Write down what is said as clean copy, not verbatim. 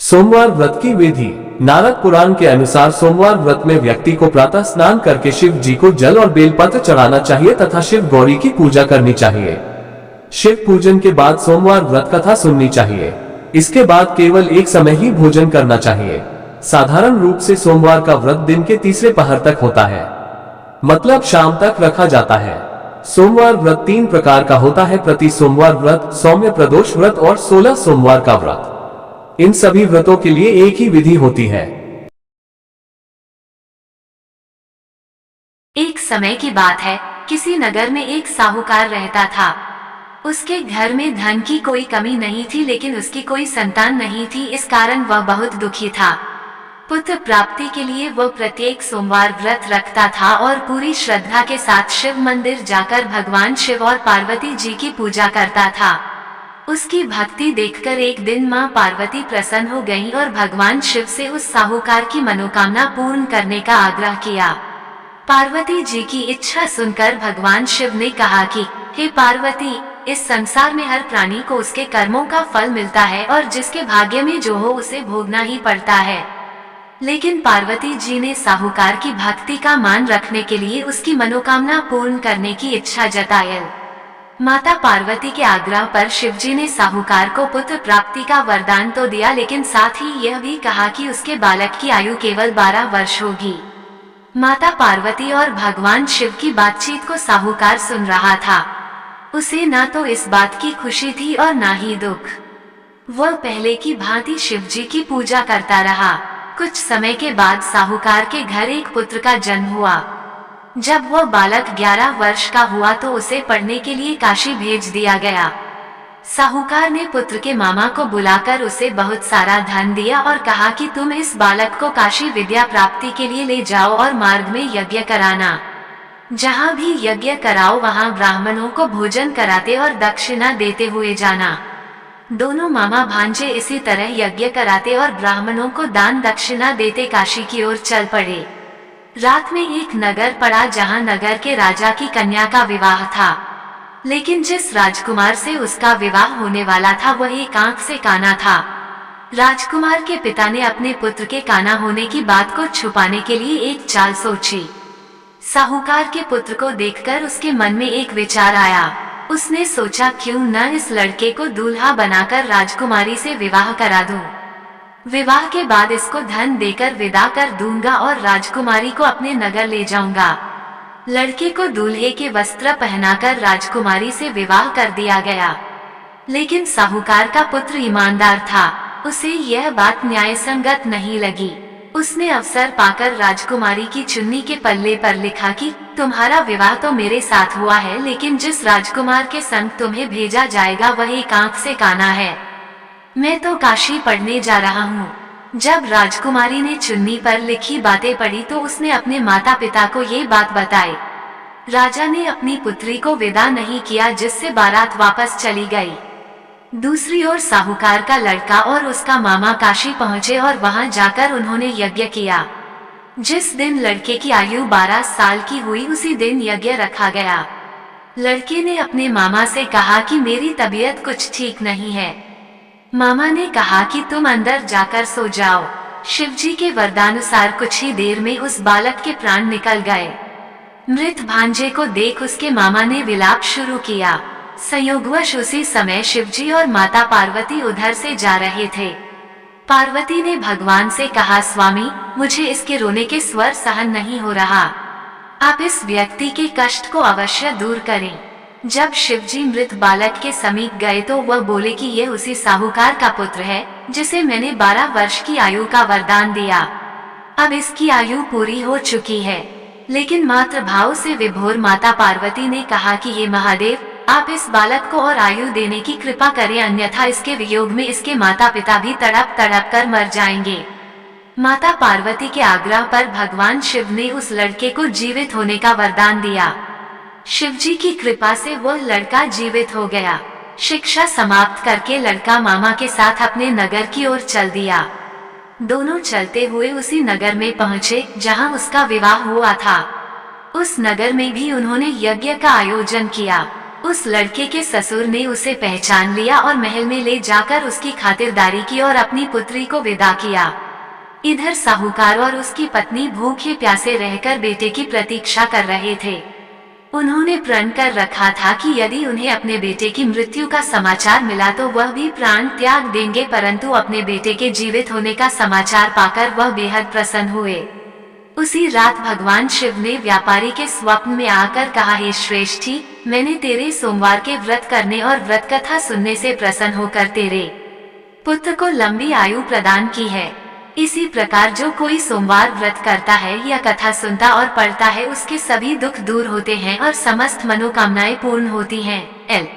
सोमवार व्रत की विधि। नारद पुराण के अनुसार सोमवार व्रत में व्यक्ति को प्रातः स्नान करके शिव जी को जल और बेलपत्र चढ़ाना चाहिए तथा शिव गौरी की पूजा करनी चाहिए। शिव पूजन के बाद सोमवार व्रत कथा सुननी चाहिए। इसके बाद केवल एक समय ही भोजन करना चाहिए। साधारण रूप से सोमवार का व्रत दिन के तीसरे पहर तक होता है, मतलब शाम तक रखा जाता है। सोमवार व्रत 3 प्रकार का होता है: प्रति सोमवार व्रत, सौम्य प्रदोष व्रत और 16 सोमवार का व्रत। इन सभी व्रतों के लिए एक ही विधि होती है। एक समय की बात है, किसी नगर में एक साहूकार रहता था। उसके घर में धन की कोई कमी नहीं थी, लेकिन उसकी कोई संतान नहीं थी। इस कारण वह बहुत दुखी था। पुत्र प्राप्ति के लिए वह प्रत्येक सोमवार व्रत रखता था और पूरी श्रद्धा के साथ शिव मंदिर जाकर भगवान शिव और पार्वती जी की पूजा करता था। उसकी भक्ति देखकर एक दिन मां पार्वती प्रसन्न हो गईं और भगवान शिव से उस साहूकार की मनोकामना पूर्ण करने का आग्रह किया। पार्वती जी की इच्छा सुनकर भगवान शिव ने कहा कि हे पार्वती, इस संसार में हर प्राणी को उसके कर्मों का फल मिलता है और जिसके भाग्य में जो हो उसे भोगना ही पड़ता है। लेकिन पार्वती जी ने साहूकार की भक्ति का मान रखने के लिए उसकी मनोकामना पूर्ण करने की इच्छा जताई। माता पार्वती के आग्रह पर शिवजी ने साहूकार को पुत्र प्राप्ति का वरदान तो दिया, लेकिन साथ ही यह भी कहा कि उसके बालक की आयु केवल 12 वर्ष होगी। माता पार्वती और भगवान शिव की बातचीत को साहूकार सुन रहा था। उसे ना तो इस बात की खुशी थी और ना ही दुख। वह पहले की भांति शिवजी की पूजा करता रहा। कुछ समय के बाद साहूकार के घर एक पुत्र का जन्म हुआ। जब वह बालक 11 वर्ष का हुआ तो उसे पढ़ने के लिए काशी भेज दिया गया। साहूकार ने पुत्र के मामा को बुलाकर उसे बहुत सारा धन दिया और कहा कि तुम इस बालक को काशी विद्या प्राप्ति के लिए ले जाओ और मार्ग में यज्ञ कराना। जहाँ भी यज्ञ कराओ वहाँ ब्राह्मणों को भोजन कराते और दक्षिणा देते हुए जाना। दोनों मामा भांजे इसी तरह यज्ञ कराते और ब्राह्मणों को दान दक्षिणा देते काशी की ओर चल पड़े। रात में एक नगर पड़ा जहाँ नगर के राजा की कन्या का विवाह था, लेकिन जिस राजकुमार से उसका विवाह होने वाला था वह एक आंख से काना था। राजकुमार के पिता ने अपने पुत्र के काना होने की बात को छुपाने के लिए एक चाल सोची। साहूकार के पुत्र को देखकर उसके मन में एक विचार आया। उसने सोचा, क्यों न इस लड़के को दूल्हा बनाकर राजकुमारी से विवाह करा दूं। विवाह के बाद इसको धन देकर विदा कर दूंगा और राजकुमारी को अपने नगर ले जाऊंगा। लड़के को दूल्हे के वस्त्र पहनाकर राजकुमारी से विवाह कर दिया गया। लेकिन साहूकार का पुत्र ईमानदार था। उसे यह बात न्यायसंगत नहीं लगी। उसने अवसर पाकर राजकुमारी की चुन्नी के पल्ले पर लिखा कि तुम्हारा विवाह तो मेरे साथ हुआ है, लेकिन जिस राजकुमार के संग तुम्हें भेजा जाएगा वह एक आंख से काना है। मैं तो काशी पढ़ने जा रहा हूँ। जब राजकुमारी ने चुन्नी पर लिखी बातें पढ़ी तो उसने अपने माता पिता को ये बात बताई। राजा ने अपनी पुत्री को विदा नहीं किया, जिससे बारात वापस चली गई। दूसरी ओर साहूकार का लड़का और उसका मामा काशी पहुँचे और वहां जाकर उन्होंने यज्ञ किया। जिस दिन लड़के की आयु 12 साल की हुई उसी दिन यज्ञ रखा गया। लड़के ने अपने मामा से कहा कि मेरी तबीयत कुछ ठीक नहीं है। मामा ने कहा कि तुम अंदर जाकर सो जाओ। शिवजी के वरदानुसार कुछ ही देर में उस बालक के प्राण निकल गए। मृत भांजे को देख उसके मामा ने विलाप शुरू किया। संयोगवश उसी समय शिवजी और माता पार्वती उधर से जा रहे थे। पार्वती ने भगवान से कहा, स्वामी, मुझे इसके रोने के स्वर सहन नहीं हो रहा। आप इस व्यक्ति के कष्ट को अवश्य दूर करें। जब शिवजी मृत बालक के समीप गए तो वह बोले कि यह उसी साहूकार का पुत्र है जिसे मैंने 12 वर्ष की आयु का वरदान दिया। अब इसकी आयु पूरी हो चुकी है। लेकिन मातृ भाव से विभोर माता पार्वती ने कहा कि हे महादेव, आप इस बालक को और आयु देने की कृपा करें, अन्यथा इसके वियोग में इसके माता पिता भी तड़प तड़प कर मर जाएंगे। माता पार्वती के आग्रह पर भगवान शिव ने उस लड़के को जीवित होने का वरदान दिया। शिवजी की कृपा से वह लड़का जीवित हो गया। शिक्षा समाप्त करके लड़का मामा के साथ अपने नगर की ओर चल दिया। दोनों चलते हुए उसी नगर में पहुँचे जहाँ उसका विवाह हुआ था। उस नगर में भी उन्होंने यज्ञ का आयोजन किया। उस लड़के के ससुर ने उसे पहचान लिया और महल में ले जाकर उसकी खातिरदारी की और अपनी पुत्री को विदा किया। इधर साहूकार और उसकी पत्नी भूखे प्यासे रहकर बेटे की प्रतीक्षा कर रहे थे। उन्होंने प्रण कर रखा था कि यदि उन्हें अपने बेटे की मृत्यु का समाचार मिला तो वह भी प्राण त्याग देंगे, परंतु अपने बेटे के जीवित होने का समाचार पाकर वह बेहद प्रसन्न हुए। उसी रात भगवान शिव ने व्यापारी के स्वप्न में आकर कहा, हे श्रेष्ठी, मैंने तेरे सोमवार के व्रत करने और व्रत कथा सुनने से प्रसन्न होकर तेरे पुत्र को लंबी आयु प्रदान की है। इसी प्रकार जो कोई सोमवार व्रत करता है या कथा सुनता और पढ़ता है उसके सभी दुख दूर होते हैं और समस्त मनोकामनाएं पूर्ण होती हैं। एल